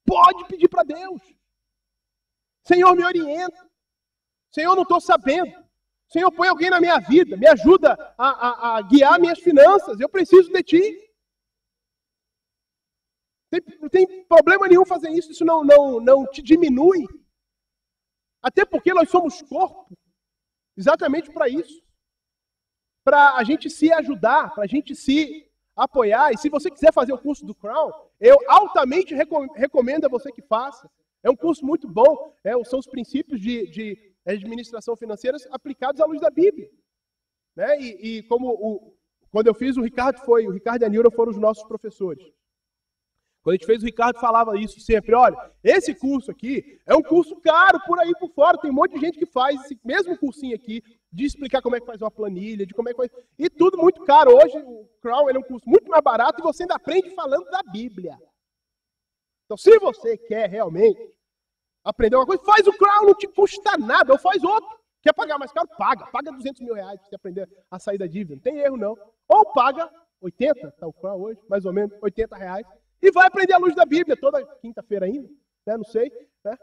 Pode pedir para Deus. Senhor, me orienta. Senhor, não estou sabendo. Senhor, põe alguém na minha vida. Me ajuda a guiar minhas finanças. Eu preciso de Ti. Não tem problema nenhum fazer isso. Isso não te diminui. Até porque nós somos corpo. Exatamente para isso. Para a gente se ajudar, para a gente se apoiar. E se você quiser fazer o curso do Crown, eu altamente recomendo a você que faça. É um curso muito bom. São os princípios de administração financeira aplicados à luz da Bíblia. Né? E quando eu fiz, o Ricardo e a Nilda foram os nossos professores. Quando a gente fez, o Ricardo falava isso sempre. Olha, esse curso aqui é um curso caro por aí por fora. Tem um monte de gente que faz esse mesmo cursinho aqui, de explicar como é que faz uma planilha, de como é que faz... E tudo muito caro. Hoje, o Crown é um curso muito mais barato e você ainda aprende falando da Bíblia. Então, se você quer realmente aprender uma coisa, faz o Crown, não te custa nada, ou faz outro. Quer pagar mais caro? Paga 200 mil reais para você aprender a sair da dívida. Não tem erro, não. Ou paga 80, tá o Crown hoje, mais ou menos, 80 reais, e vai aprender a luz da Bíblia, toda quinta-feira ainda, né? Não sei, né?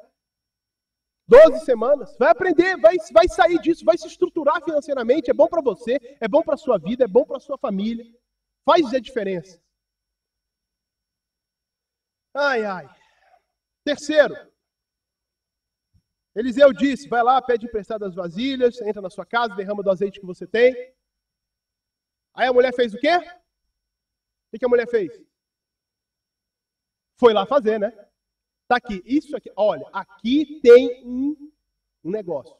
12 semanas, vai aprender, vai sair disso, vai se estruturar financeiramente, é bom para você, é bom para a sua vida, é bom para a sua família, faz a diferença. Terceiro, Eliseu disse, vai lá, pede emprestado as vasilhas, entra na sua casa, derrama do azeite que você tem. Aí a mulher fez o quê? O que a mulher fez? Foi lá fazer, né? Tá aqui, isso aqui. Olha, aqui tem um negócio.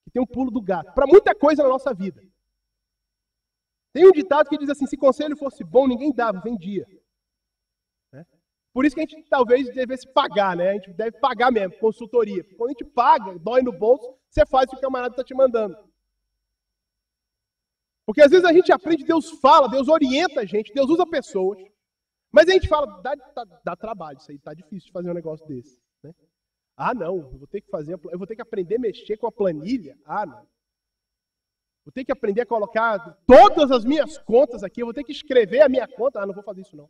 Aqui tem um pulo do gato. Para muita coisa na nossa vida. Tem um ditado que diz assim, se conselho fosse bom, ninguém dava, vendia. Né? Por isso que a gente talvez devesse pagar, né? A gente deve pagar mesmo, consultoria. Quando a gente paga, dói no bolso, você faz o que o camarada está te mandando. Porque às vezes a gente aprende, Deus fala, Deus orienta a gente, Deus usa pessoas. Mas a gente fala, dá trabalho, isso aí tá difícil de fazer um negócio desse. Né? Ah, não, eu vou ter que aprender a mexer com a planilha. Ah, não. Vou ter que aprender a colocar todas as minhas contas aqui, eu vou ter que escrever a minha conta. Ah, não vou fazer isso não.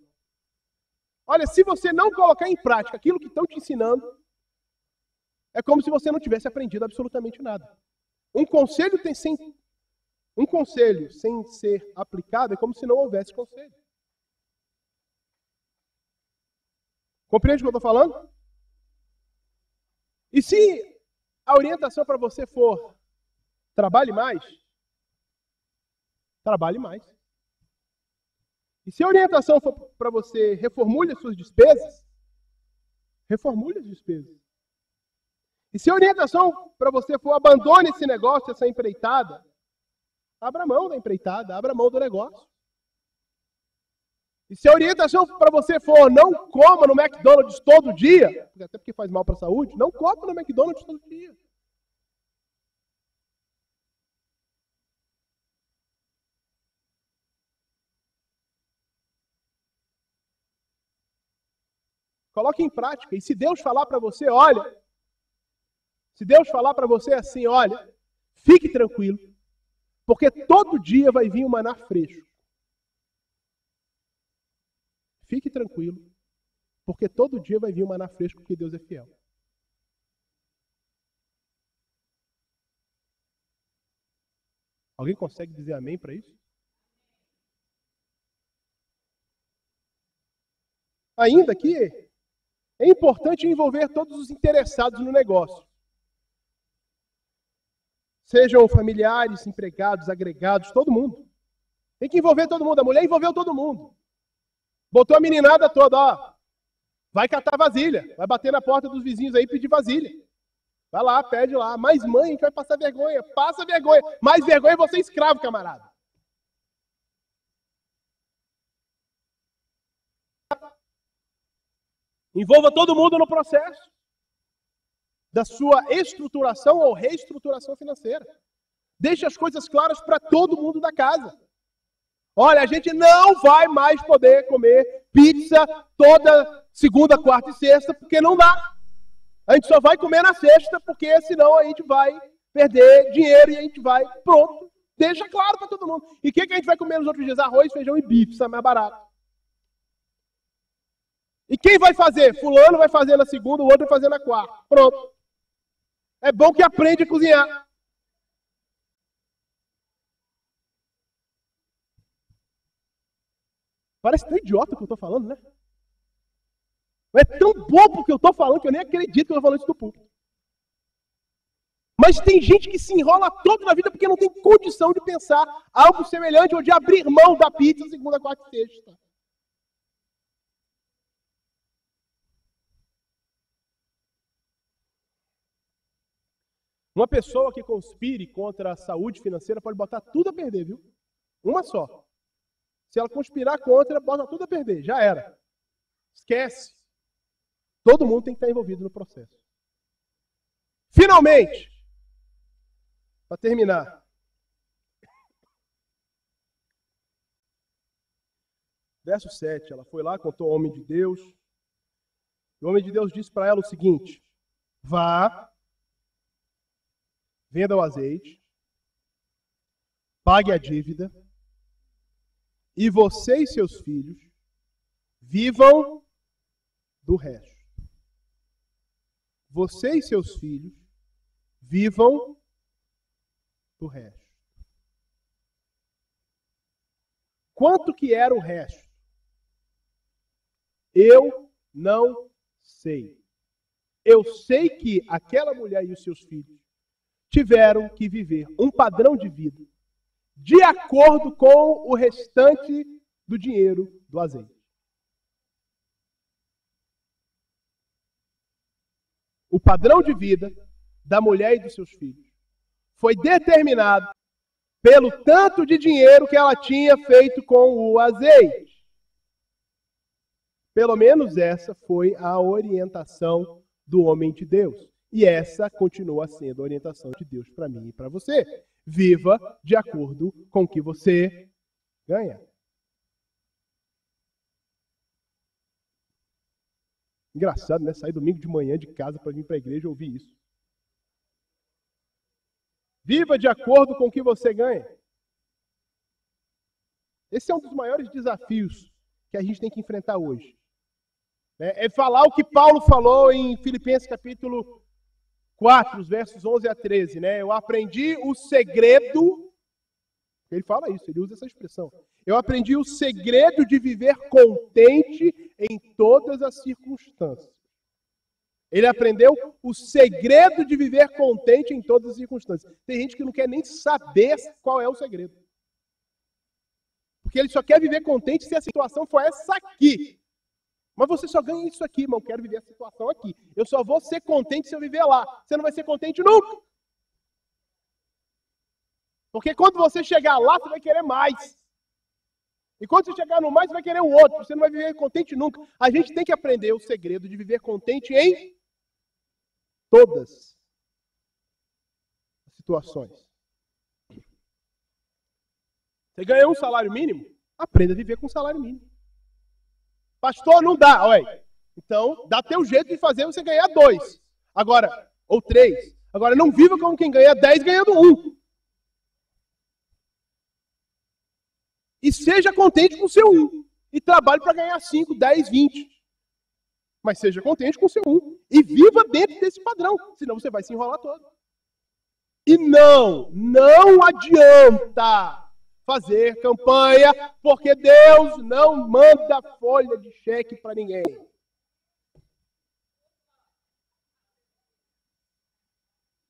Olha, se você não colocar em prática aquilo que estão te ensinando, é como se você não tivesse aprendido absolutamente nada. Um conselho sem ser aplicado é como se não houvesse conselho. Compreende o que eu estou falando? E se a orientação para você for trabalhe mais, trabalhe mais. E se a orientação for para você reformule as suas despesas, reformule as despesas. E se a orientação para você for abandone esse negócio, essa empreitada, abra mão da empreitada, abra mão do negócio. E se a orientação para você for não coma no McDonald's todo dia, até porque faz mal para a saúde, não coma no McDonald's todo dia. Coloque em prática. E se Deus falar para você, olha, se Deus falar para você assim, olha, fique tranquilo, porque todo dia vai vir um maná fresco. Fique tranquilo, porque todo dia vai vir um maná fresco, porque Deus é fiel. Alguém consegue dizer amém para isso? Ainda que é importante envolver todos os interessados no negócio. Sejam familiares, empregados, agregados, todo mundo. Tem que envolver todo mundo. A mulher envolveu todo mundo. Botou a meninada toda, ó. Vai catar vasilha. Vai bater na porta dos vizinhos aí e pedir vasilha. Vai lá, pede lá. Mas mãe, a gente vai passar vergonha. Passa vergonha. Mais vergonha é você escravo, camarada. Envolva todo mundo no processo da sua estruturação ou reestruturação financeira. Deixe as coisas claras para todo mundo da casa. Olha, a gente não vai mais poder comer pizza toda segunda, quarta e sexta, porque não dá. A gente só vai comer na sexta, porque senão a gente vai perder dinheiro e a gente vai, pronto. Deixa claro para todo mundo. E o que a gente vai comer nos outros dias? Arroz, feijão e bife, isso é mais barato. E quem vai fazer? Fulano vai fazer na segunda, o outro vai fazer na quarta. Pronto. É bom que aprende a cozinhar. Parece tão idiota o que eu estou falando, né? É tão bobo o que eu estou falando que eu nem acredito que eu estou falando isso do público. Mas tem gente que se enrola todo na vida porque não tem condição de pensar algo semelhante ou de abrir mão da pizza segunda, quarta e sexta. Uma pessoa que conspire contra a saúde financeira pode botar tudo a perder, viu? Uma só. Se ela conspirar contra, bota tudo a perder. Já era. Esquece. Todo mundo tem que estar envolvido no processo. Finalmente, para terminar. Verso 7. Ela foi lá, contou ao homem de Deus. E o homem de Deus disse para ela o seguinte: vá, venda o azeite, pague a dívida, e você e seus filhos vivam do resto. Você e seus filhos vivam do resto. Quanto que era o resto? Eu não sei. Eu sei que aquela mulher e os seus filhos tiveram que viver um padrão de vida de acordo com o restante do dinheiro do azeite. o padrão de vida da mulher e dos seus filhos foi determinado pelo tanto de dinheiro que ela tinha feito com o azeite. Pelo menos essa foi a orientação do homem de Deus. E essa continua sendo a orientação de Deus para mim e para você. Viva de acordo com o que você ganha. Engraçado, né? Sair domingo de manhã de casa para vir para a igreja e ouvir isso. Viva de acordo com o que você ganha. Esse é um dos maiores desafios que a gente tem que enfrentar hoje. É falar o que Paulo falou em Filipenses capítulo 4, os versos 11 a 13. Né? Eu aprendi o segredo, ele fala isso, ele usa essa expressão. Eu aprendi o segredo de viver contente em todas as circunstâncias. Ele aprendeu o segredo de viver contente em todas as circunstâncias. Tem gente que não quer nem saber qual é o segredo. Porque ele só quer viver contente se a situação for essa aqui. Mas você só ganha isso aqui, irmão. Eu quero viver a situação aqui. Eu só vou ser contente se eu viver lá. Você não vai ser contente nunca. Porque quando você chegar lá, você vai querer mais. E quando você chegar no mais, você vai querer o outro. Você não vai viver contente nunca. A gente tem que aprender o segredo de viver contente em todas as situações. Você ganhou um salário mínimo? Aprenda a viver com salário mínimo. Pastor, não dá. Olha, então, dá teu jeito de fazer você ganhar 2. Agora, ou 3. Agora, não viva como quem ganha 10 ganhando 1. E seja contente com o seu 1. E trabalhe para ganhar 5, 10, 20. Mas seja contente com o seu 1. E viva dentro desse padrão. Senão você vai se enrolar todo. E não adianta fazer campanha, porque Deus não manda folha de cheque para ninguém.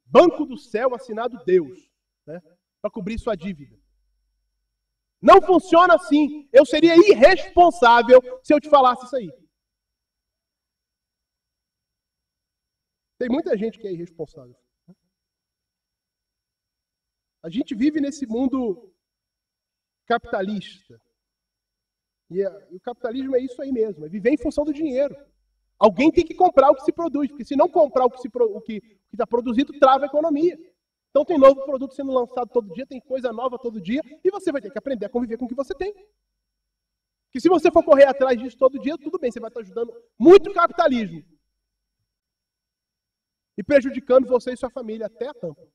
Banco do céu assinado Deus, né, para cobrir sua dívida. Não funciona assim. Eu seria irresponsável se eu te falasse isso aí. Tem muita gente que é irresponsável. A gente vive nesse mundo capitalista. E o capitalismo é isso aí mesmo, é viver em função do dinheiro. Alguém tem que comprar o que se produz, porque se não comprar o que está produzido, trava a economia. Então tem novo produto sendo lançado todo dia, tem coisa nova todo dia, e você vai ter que aprender a conviver com o que você tem. Porque se você for correr atrás disso todo dia, tudo bem, você vai estar ajudando muito o capitalismo. E prejudicando você e sua família até a tampa.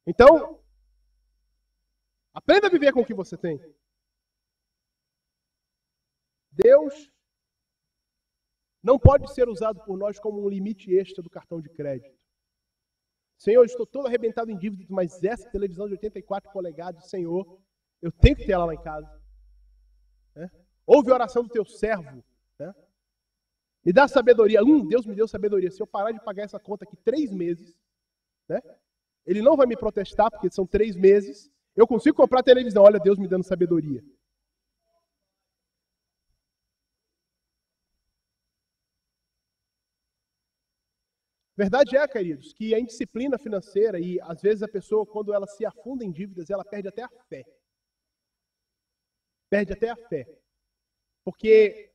Então, aprenda a viver com o que você tem. Deus não pode ser usado por nós como um limite extra do cartão de crédito. Senhor, eu estou todo arrebentado em dívidas, mas essa televisão de 84 polegadas, Senhor, eu tenho que ter ela lá em casa. Né? Ouve a oração do teu servo. Né? Me dá sabedoria. Deus me deu sabedoria. Se eu parar de pagar essa conta aqui 3 meses, né? Ele não vai me protestar, porque são 3 meses. Eu consigo comprar televisão. Olha, Deus me dando sabedoria. Verdade é, queridos, que a indisciplina financeira e, às vezes, a pessoa, quando ela se afunda em dívidas, ela perde até a fé. Perde até a fé. Porque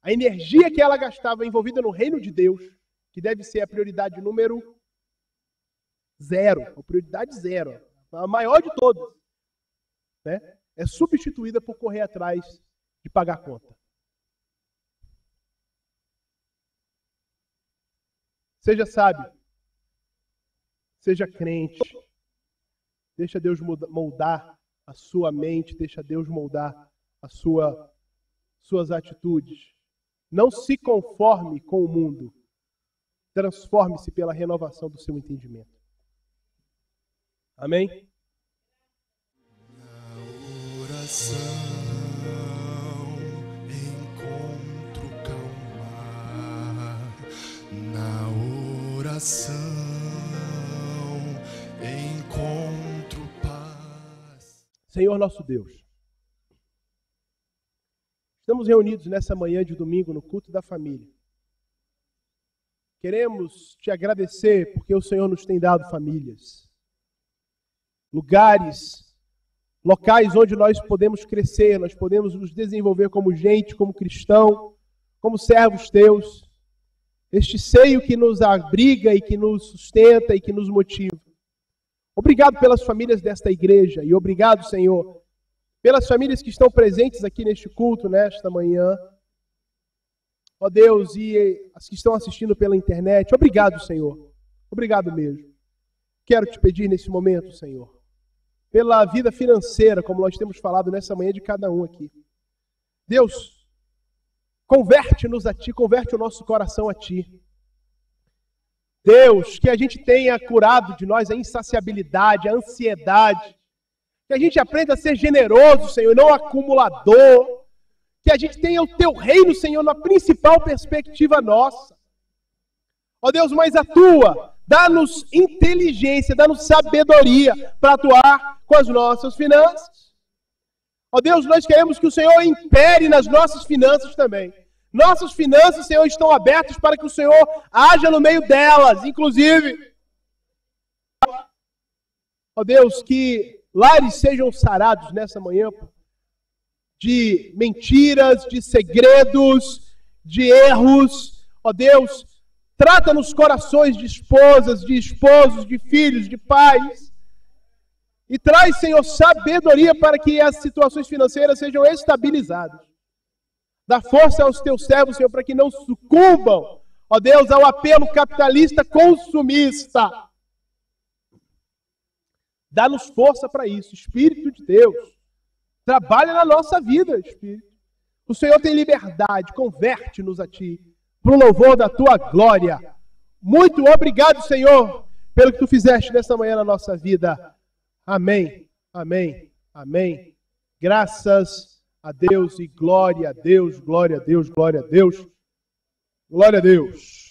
a energia que ela gastava envolvida no reino de Deus, que deve ser a prioridade número 0, a prioridade 0, a maior de todas, né? É substituída por correr atrás de pagar a conta. Seja sábio, seja crente, deixa Deus moldar a sua mente, deixa Deus moldar suas atitudes. Não se conforme com o mundo, transforme-se pela renovação do seu entendimento. Amém? Na oração encontro calma. Na oração encontro paz. Senhor nosso Deus, estamos reunidos nessa manhã de domingo no culto da família, queremos te agradecer porque o Senhor nos tem dado famílias, lugares, locais onde nós podemos crescer, nós podemos nos desenvolver como gente, como cristão, como servos teus. Este seio que nos abriga e que nos sustenta e que nos motiva. Obrigado pelas famílias desta igreja e obrigado, Senhor, pelas famílias que estão presentes aqui neste culto, nesta manhã. Ó Deus, e as que estão assistindo pela internet, obrigado, Senhor. Obrigado mesmo. Quero te pedir nesse momento, Senhor, pela vida financeira, como nós temos falado nessa manhã de cada um aqui. Deus, converte-nos a Ti, converte o nosso coração a Ti. Deus, que a gente tenha curado de nós a insaciabilidade, a ansiedade, que a gente aprenda a ser generoso, Senhor, não acumulador, que a gente tenha o Teu reino, Senhor, na principal perspectiva nossa. Ó Deus, mas atua, dá-nos inteligência, dá-nos sabedoria para atuar com as nossas finanças. Ó Deus, nós queremos que o Senhor impere nas nossas finanças também. Nossas finanças, Senhor, estão abertas para que o Senhor haja no meio delas, inclusive. Ó Deus, que lares sejam sarados nessa manhã de mentiras, de segredos, de erros. Ó Deus, trata nos corações de esposas, de esposos, de filhos, de pais. E traz, Senhor, sabedoria para que as situações financeiras sejam estabilizadas. Dá força aos teus servos, Senhor, para que não sucumbam, ó Deus, ao apelo capitalista consumista. Dá-nos força para isso, Espírito de Deus. Trabalha na nossa vida, Espírito. O Senhor tem liberdade, converte-nos a Ti, para o louvor da Tua glória. Muito obrigado, Senhor, pelo que Tu fizeste nesta manhã na nossa vida. Amém, amém, amém. Graças a Deus e glória a Deus, glória a Deus, glória a Deus, glória a Deus.